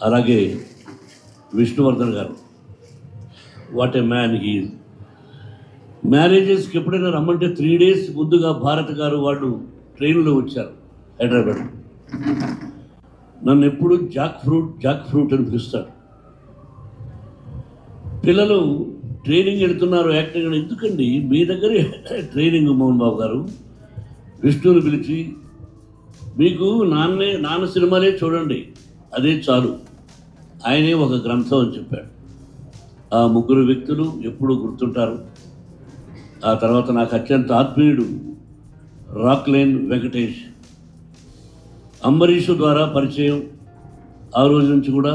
అలాగే విష్ణువర్ధన్ గారు, what a man he. మ్యారేజెస్కి ఎప్పుడైనా రమ్మంటే 3 days ముందుగా భారత్ గారు వాళ్ళు ట్రైన్లో వచ్చారు హైదరాబాద్. నన్ను ఎప్పుడు జాక్ ఫ్రూట్ అని పిలుస్తాడు. పిల్లలు ట్రైనింగ్ వెళుతున్నారు, యాక్టింగ్. ఎందుకండి మీ దగ్గరే ట్రైనింగ్ మోహన్ బాబు గారు? విష్ణువుని పిలిచి మీకు నాన్న సినిమాలే చూడండి, అదే చాలు, ఆయనే ఒక గ్రంథం అని చెప్పాడు. ఆ 3 వ్యక్తులు ఎప్పుడూ గుర్తుంటారు. ఆ తర్వాత నాకు అత్యంత ఆత్మీయుడు రాక్లైన్ వెంకటేష్. అంబరీషు ద్వారా పరిచయం. ఆ రోజు నుంచి కూడా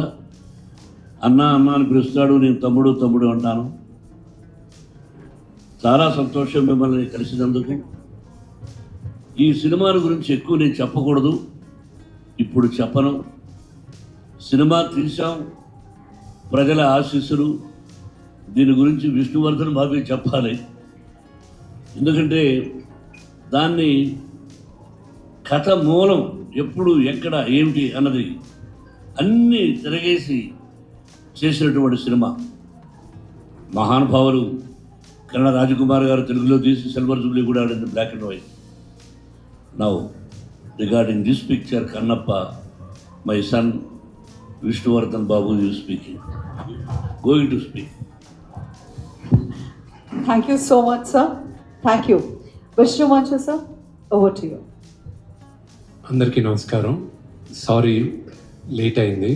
అన్న అని పిలుస్తాడు, నేను తమ్ముడు అంటాను. చాలా సంతోషం మిమ్మల్ని కలిసినందుకు. ఈ సినిమాల గురించి ఎక్కువ నేను చెప్పకూడదు, ఇప్పుడు చెప్పను. సినిమా తీసాం, ప్రజల ఆశీస్సులు, దీని గురించి విష్ణువర్ధన్ బాబు చెప్పాలి. ఎందుకంటే దాన్ని కథ మూలం ఎప్పుడు ఎక్కడ ఏమిటి అన్నది అన్నీ తిరగేసి చేసినటువంటి సినిమా. మహానుభావులు కన్నడ రాజకుమార్ గారు తెలుగులో తీసి సిల్వర్ జూబ్లీ కూడా ఆడింది, black and white. Now regarding this picture Kannappa, my son Vishnuvardhan Babu you speaking, going to speak. Thank you so much, sir. Thank you. Vishnu Manchu, sir, over to you. అందరికీ నమస్కారం. సారీ లేట్ అయింది.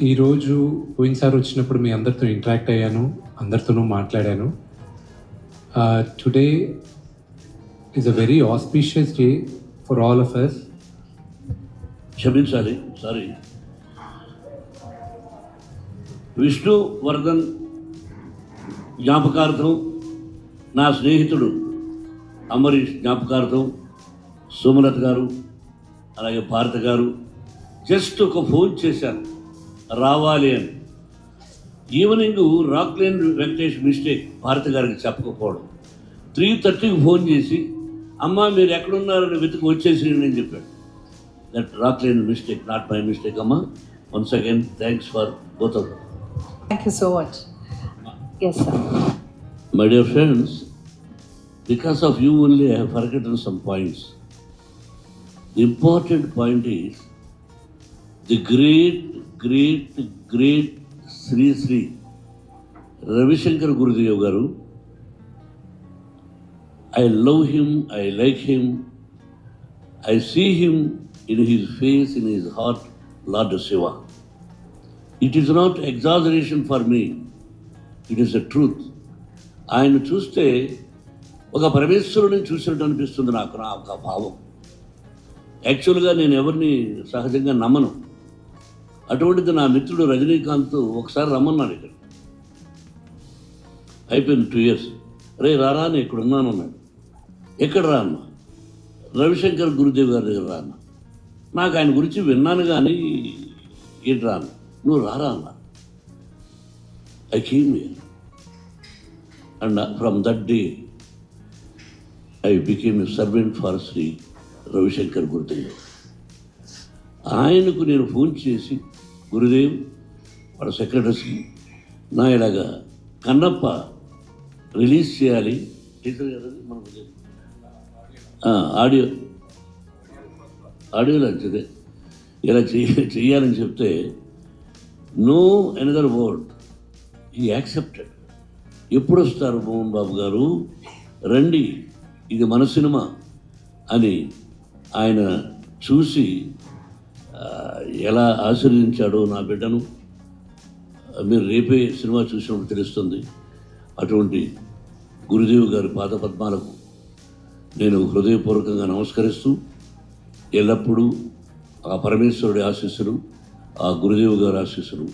ఈరోజు పోయినసారి వచ్చినప్పుడు మీ అందరితో interact అయ్యాను, అందరితోనూ మాట్లాడాను. Today is a very auspicious day for all of us. క్షమించాలి, సారీ. విష్ణువర్ధన్ జ్ఞాపకార్థం, నా స్నేహితుడు అంబరీష్ జ్ఞాపకార్థం సోమలత గారు, అలాగే భారత గారు జస్ట్ ఒక ఫోన్ చేశాను రావాలి అని. ఈవినింగ్ రాక్లైన్ వెంకటేష్ మిస్టేక్ భారత గారికి చెప్పకపోవడం. 3:30కి ఫోన్ చేసి అమ్మ మీరు ఎక్కడున్నారని వెతుకు వచ్చేసి నేను చెప్పాడు. That Rockline mistake, not my mistake అమ్మ. Once again thanks for both of them. Thank you so much. Yes, sir. My dear friends, because of you only I have forgotten some points. The important point is the great Sri Ravi Shankar Gurudev Garu. I love him, I like him, I see him in his face, in his heart, Lord Shiva. It is not exaggeration for me, it is a truth. ఆయన చూస్తే ఒక పరమేశ్వరుని చూసినట్టు అనిపిస్తుంది నాకు, నా ఒక భావం. యాక్చువల్గా నేను ఎవరిని సహజంగా నమ్మను. అటువంటిది నా మిత్రుడు రజనీకాంత్ ఒకసారి రమ్మన్నాడు ఇక్కడ. అయిపోయింది 2 years. రే రారా నేను ఇక్కడ ఉన్నాను అన్నాడు. ఎక్కడ రా అన్న? రవిశంకర్ గురుదేవ్ గారి దగ్గర రా అన్న. నాకు ఆయన గురించి విన్నాను కానీ ఏంటి రా అన్న. నువ్వు రారా అన్న. I came here and from that day I became a servant for Shri Ravishankar Gurudev. ఆయనకు నేను ఫోన్ చేసి గురుదేవ్ వాళ్ళ సెక్రటరీస్కి నా ఇలాగా కన్నప్ప రిలీజ్ చేయాలి, మనకు ఆడియో లాంటిదే ఇలా చెయ్యాలని చెప్తే నో ఎనదర్ వర్డ్, ఈ యాక్సెప్టెడ్. ఎప్పుడు వస్తారు మోహన్ బాబు గారు, రండి, ఇది మన సినిమా అని ఆయన చూసి ఎలా ఆశీర్వదించాడో నా బిడ్డను మీరు రేపే సినిమా చూసినప్పుడు తెలుస్తుంది. అటువంటి గురుదేవ్ గారి పాదపద్మాలకు నేను హృదయపూర్వకంగా నమస్కరిస్తూ ఎల్లప్పుడూ ఆ పరమేశ్వరుడి ఆశీస్సులు, ఆ గురుదేవ్ గారి ఆశీస్సులు